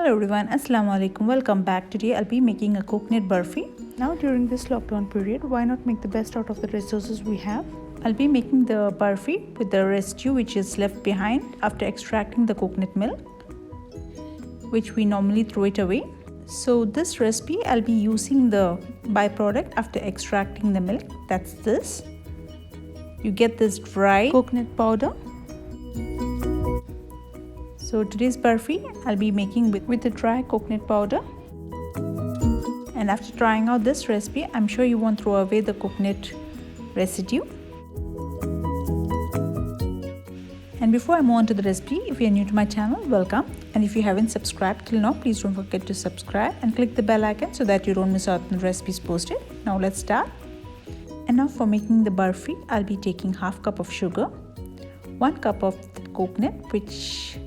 Hello everyone, Assalamu alaikum. Welcome back. Today I'll be making a coconut burfi. Now during this lockdown period, why not make the best out of the resources we have? I'll be making the burfi with the residue which is left behind after extracting the coconut milk, which we normally throw it away. So this recipe I'll be using the byproduct after extracting the milk. That's this. You get this dry coconut powder. So today's burfi I'll be making with the dry coconut powder. And after trying out this recipe, I'm sure you won't throw away the coconut residue. And before I move on to the recipe, if you are new to my channel, welcome. And if you haven't subscribed till now, please don't forget to subscribe and click the bell icon so that you don't miss out on the recipes posted. Now let's start. And now for making the burfi, I'll be taking half cup of sugar, 1 cup of coconut which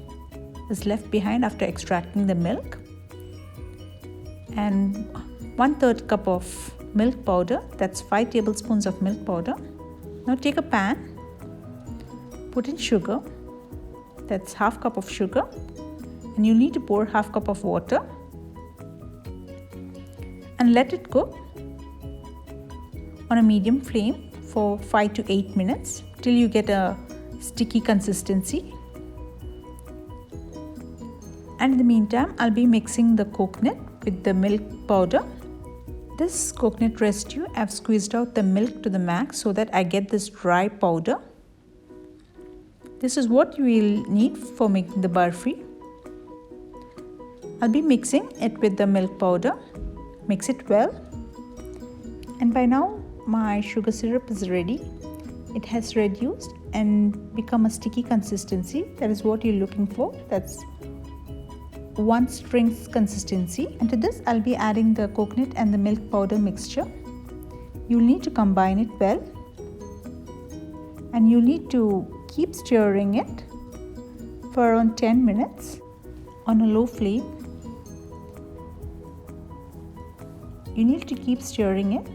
is left behind after extracting the milk, and 1/3 cup of milk powder, that's 5 tablespoons of milk powder. Now take a pan, put in sugar, that's half cup of sugar, and you need to pour half cup of water and let it cook on a medium flame for 5 to 8 minutes till you get a sticky consistency. And in the meantime, I'll be mixing the coconut with the milk powder. This coconut residue, I've squeezed out the milk to the max so that I get this dry powder. This is what you will need for making the burfi. I'll be mixing it with the milk powder. Mix it well. And by now, my sugar syrup is ready. It has reduced and become a sticky consistency. That is what you're looking for. That's 1 string consistency. And to this I'll be adding the coconut and the milk powder mixture. You'll need to combine it well, and you need to keep stirring it for around 10 minutes on a low flame. You need to keep stirring it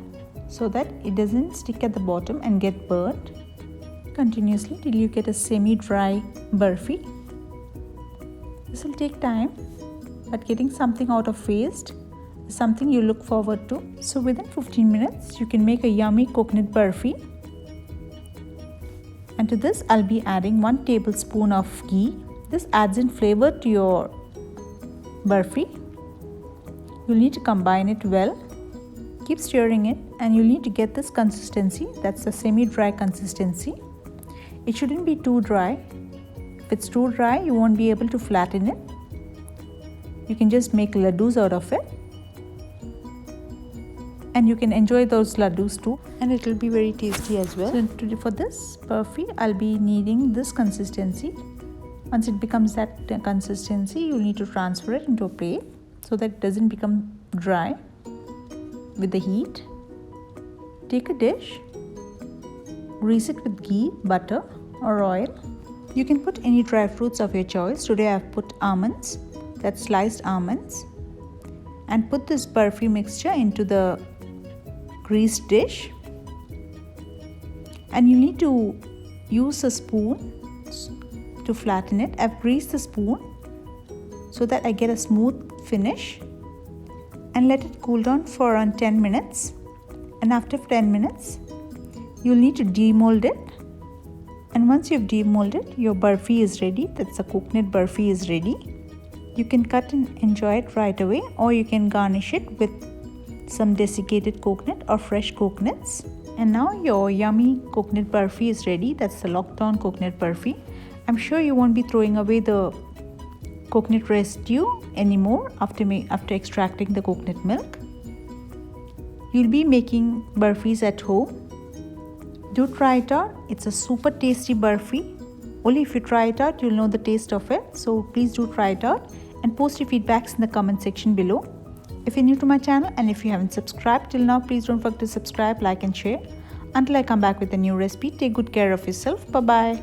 so that it doesn't stick at the bottom and get burnt continuously till you get a semi-dry burfi. This will take time, but getting something out of waste is something you look forward to. So within 15 minutes, you can make a yummy coconut burfi. And to this, I'll be adding 1 tablespoon of ghee. This adds in flavor to your burfi. You'll need to combine it well. Keep stirring it, and you'll need to get this consistency. That's a semi-dry consistency. It shouldn't be too dry. If it's too dry, you won't be able to flatten it. You can just make laddus out of it, and you can enjoy those laddus too, and it will be very tasty as well. So for this burfi, I'll be needing this consistency. Once it becomes that consistency, you'll need to transfer it into a plate so that it doesn't become dry with the heat. Take a dish, grease it with ghee, butter or oil. You can put any dry fruits of your choice. Today I've put almonds, that's sliced almonds, and put this burfi mixture into the greased dish. And you need to use a spoon to flatten it. I've greased the spoon so that I get a smooth finish, and let it cool down for around 10 minutes. And after 10 minutes, you'll need to demold it. And once you've demolded, your burfi is ready. That's a coconut burfi is ready. You can cut and enjoy it right away, or you can garnish it with some desiccated coconut or fresh coconuts. And now your yummy coconut burfi is ready. That's the lockdown coconut burfi. I'm sure you won't be throwing away the coconut residue anymore after extracting the coconut milk. You'll be making burfis at home. Do try it out. It's a super tasty burfi. Only if you try it out, you'll know the taste of it. So please do try it out and post your feedbacks in the comment section below. If you're new to my channel and if you haven't subscribed till now, please don't forget to subscribe, like and share. Until I come back with a new recipe, take good care of yourself. Bye-bye.